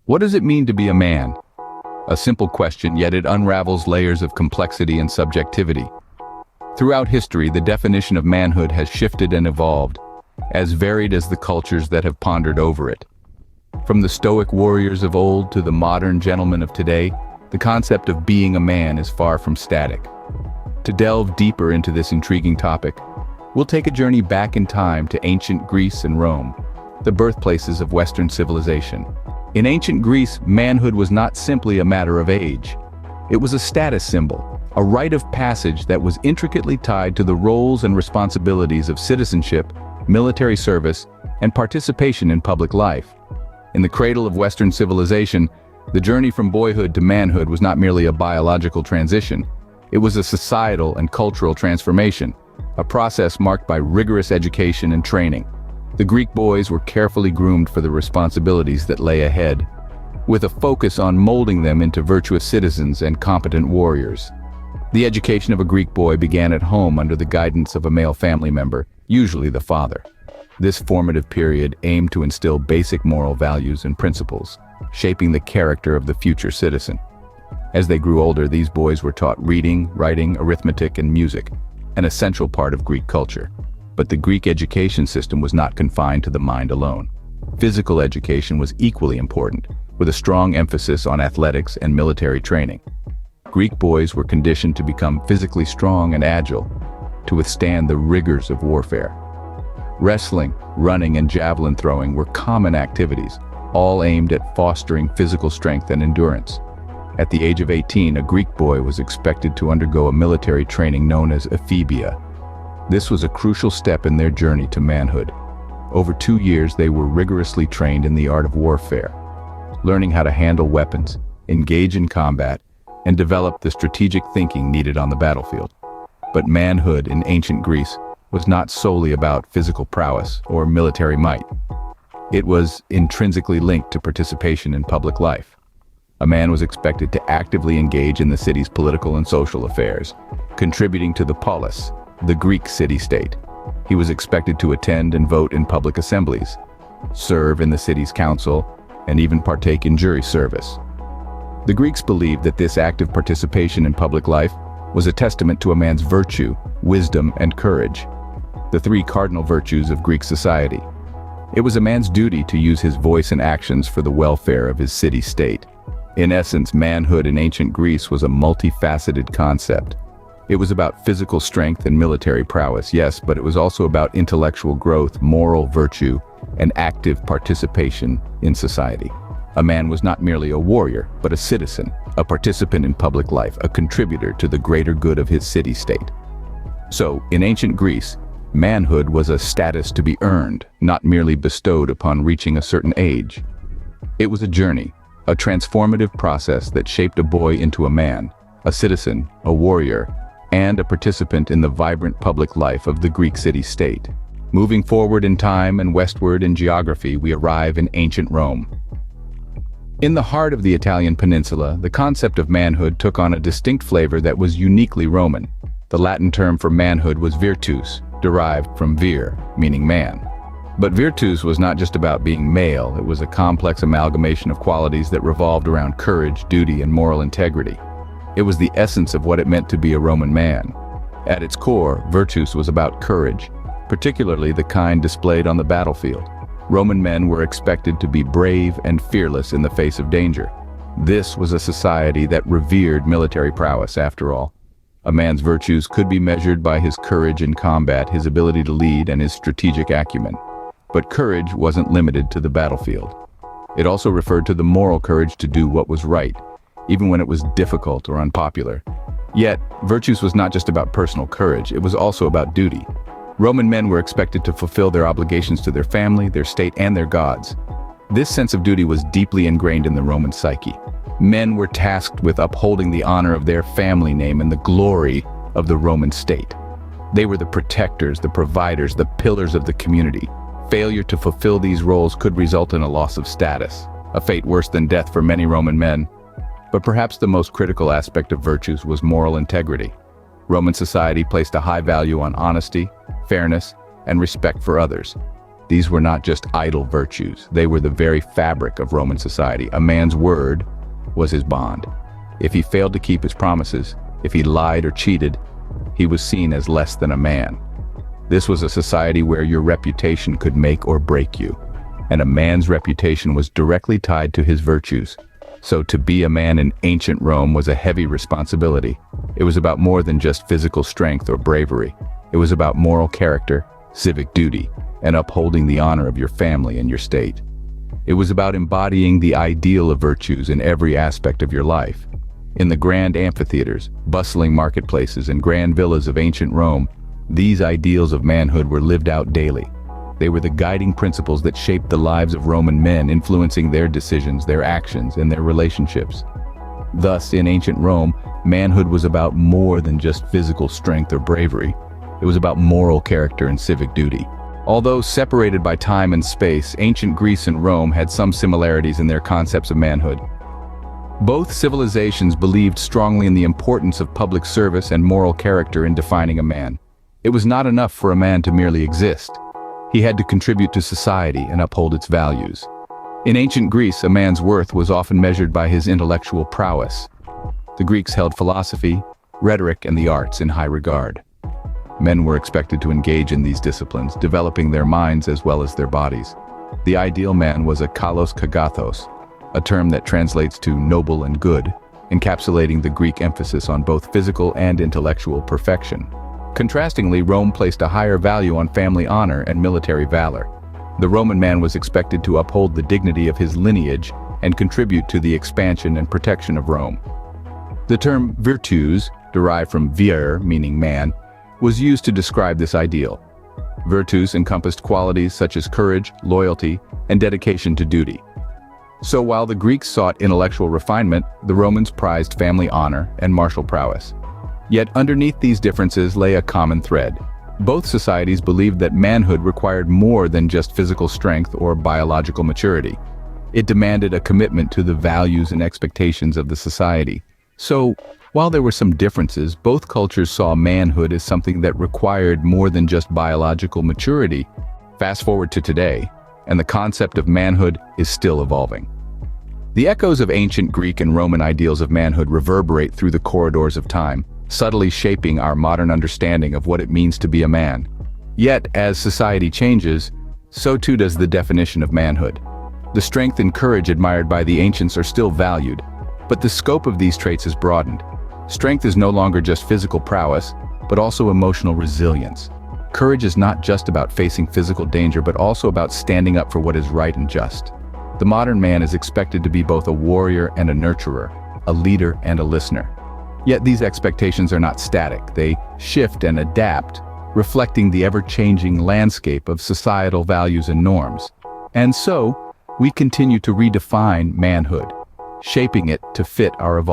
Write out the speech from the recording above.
What does it mean to be a man? A simple question, yet it unravels layers of complexity and subjectivity. Throughout history, the definition of manhood has shifted and evolved, as varied as the cultures that have pondered over it. From the stoic warriors of old to the modern gentlemen of today, the concept of being a man is far from static. To delve deeper into this intriguing topic, we'll take a journey back in time to ancient Greece and Rome, the birthplaces of Western civilization. In ancient Greece, manhood was not simply a matter of age. It was a status symbol, a rite of passage that was intricately tied to the roles and responsibilities of citizenship, military service, and participation in public life. In the cradle of Western civilization, the journey from boyhood to manhood was not merely a biological transition. It was a societal and cultural transformation, a process marked by rigorous education and training. The Greek boys were carefully groomed for the responsibilities that lay ahead, with a focus on molding them into virtuous citizens and competent warriors. The education of a Greek boy began at home under the guidance of a male family member, usually the father. This formative period aimed to instill basic moral values and principles, shaping the character of the future citizen. As they grew older, these boys were taught reading, writing, arithmetic, and music, an essential part of Greek culture. But the Greek education system was not confined to the mind alone. Physical education was equally important, with a strong emphasis on athletics and military training. Greek boys were conditioned to become physically strong and agile, to withstand the rigors of warfare. Wrestling, running, and javelin throwing were common activities, all aimed at fostering physical strength and endurance. At the age of 18, a Greek boy was expected to undergo a military training known as ephebia. This was a crucial step in their journey to manhood. Over 2 years, they were rigorously trained in the art of warfare, learning how to handle weapons, engage in combat, and develop the strategic thinking needed on the battlefield. But manhood in ancient Greece was not solely about physical prowess or military might. It was intrinsically linked to participation in public life. A man was expected to actively engage in the city's political and social affairs, contributing to the polis, the Greek city-state. He was expected to attend and vote in public assemblies, serve in the city's council, and even partake in jury service. The Greeks believed that this active participation in public life was a testament to a man's virtue, wisdom, and courage, the three cardinal virtues of Greek society. It was a man's duty to use his voice and actions for the welfare of his city-state. In essence, manhood in ancient Greece was a multifaceted concept. It was about physical strength and military prowess, yes, but it was also about intellectual growth, moral virtue, and active participation in society. A man was not merely a warrior, but a citizen, a participant in public life, a contributor to the greater good of his city-state. So, in ancient Greece, manhood was a status to be earned, not merely bestowed upon reaching a certain age. It was a journey, a transformative process that shaped a boy into a man, a citizen, a warrior, and a participant in the vibrant public life of the Greek city-state. Moving forward in time and westward in geography, we arrive in ancient Rome. In the heart of the Italian peninsula, the concept of manhood took on a distinct flavor that was uniquely Roman. The Latin term for manhood was virtus, derived from vir, meaning man. But virtus was not just about being male, it was a complex amalgamation of qualities that revolved around courage, duty, and moral integrity. It was the essence of what it meant to be a Roman man. At its core, virtus was about courage, particularly the kind displayed on the battlefield. Roman men were expected to be brave and fearless in the face of danger. This was a society that revered military prowess, after all. A man's virtues could be measured by his courage in combat, his ability to lead, and his strategic acumen. But courage wasn't limited to the battlefield. It also referred to the moral courage to do what was right, even when it was difficult or unpopular. Yet, virtues was not just about personal courage, it was also about duty. Roman men were expected to fulfill their obligations to their family, their state, and their gods. This sense of duty was deeply ingrained in the Roman psyche. Men were tasked with upholding the honor of their family name and the glory of the Roman state. They were the protectors, the providers, the pillars of the community. Failure to fulfill these roles could result in a loss of status, a fate worse than death for many Roman men. But perhaps the most critical aspect of virtues was moral integrity. Roman society placed a high value on honesty, fairness, and respect for others. These were not just idle virtues, they were the very fabric of Roman society. A man's word was his bond. If he failed to keep his promises, if he lied or cheated, he was seen as less than a man. This was a society where your reputation could make or break you, and a man's reputation was directly tied to his virtues. So to be a man in ancient Rome was a heavy responsibility. It was about more than just physical strength or bravery. It was about moral character, civic duty, and upholding the honor of your family and your state. It was about embodying the ideal of virtues in every aspect of your life. In the grand amphitheaters, bustling marketplaces, and grand villas of ancient Rome, these ideals of manhood were lived out daily. They were the guiding principles that shaped the lives of Roman men, influencing their decisions, their actions, and their relationships. Thus, in ancient Rome, manhood was about more than just physical strength or bravery. It was about moral character and civic duty. Although separated by time and space, ancient Greece and Rome had some similarities in their concepts of manhood. Both civilizations believed strongly in the importance of public service and moral character in defining a man. It was not enough for a man to merely exist. He had to contribute to society and uphold its values. In ancient Greece, a man's worth was often measured by his intellectual prowess. The Greeks held philosophy, rhetoric, and the arts in high regard. Men were expected to engage in these disciplines, developing their minds as well as their bodies. The ideal man was a kalos kagathos, a term that translates to noble and good, encapsulating the Greek emphasis on both physical and intellectual perfection. Contrastingly, Rome placed a higher value on family honor and military valor. The Roman man was expected to uphold the dignity of his lineage and contribute to the expansion and protection of Rome. The term virtus, derived from vir, meaning man, was used to describe this ideal. Virtus encompassed qualities such as courage, loyalty, and dedication to duty. So while the Greeks sought intellectual refinement, the Romans prized family honor and martial prowess. Yet underneath these differences lay a common thread. Both societies believed that manhood required more than just physical strength or biological maturity. It demanded a commitment to the values and expectations of the society. So, while there were some differences, both cultures saw manhood as something that required more than just biological maturity. Fast forward to today, and the concept of manhood is still evolving. The echoes of ancient Greek and Roman ideals of manhood reverberate through the corridors of time, subtly shaping our modern understanding of what it means to be a man. Yet, as society changes, so too does the definition of manhood. The strength and courage admired by the ancients are still valued, but the scope of these traits has broadened. Strength is no longer just physical prowess, but also emotional resilience. Courage is not just about facing physical danger, but also about standing up for what is right and just. The modern man is expected to be both a warrior and a nurturer, a leader and a listener. Yet these expectations are not static. They shift and adapt, reflecting the ever-changing landscape of societal values and norms. And so, we continue to redefine manhood, shaping it to fit our evolving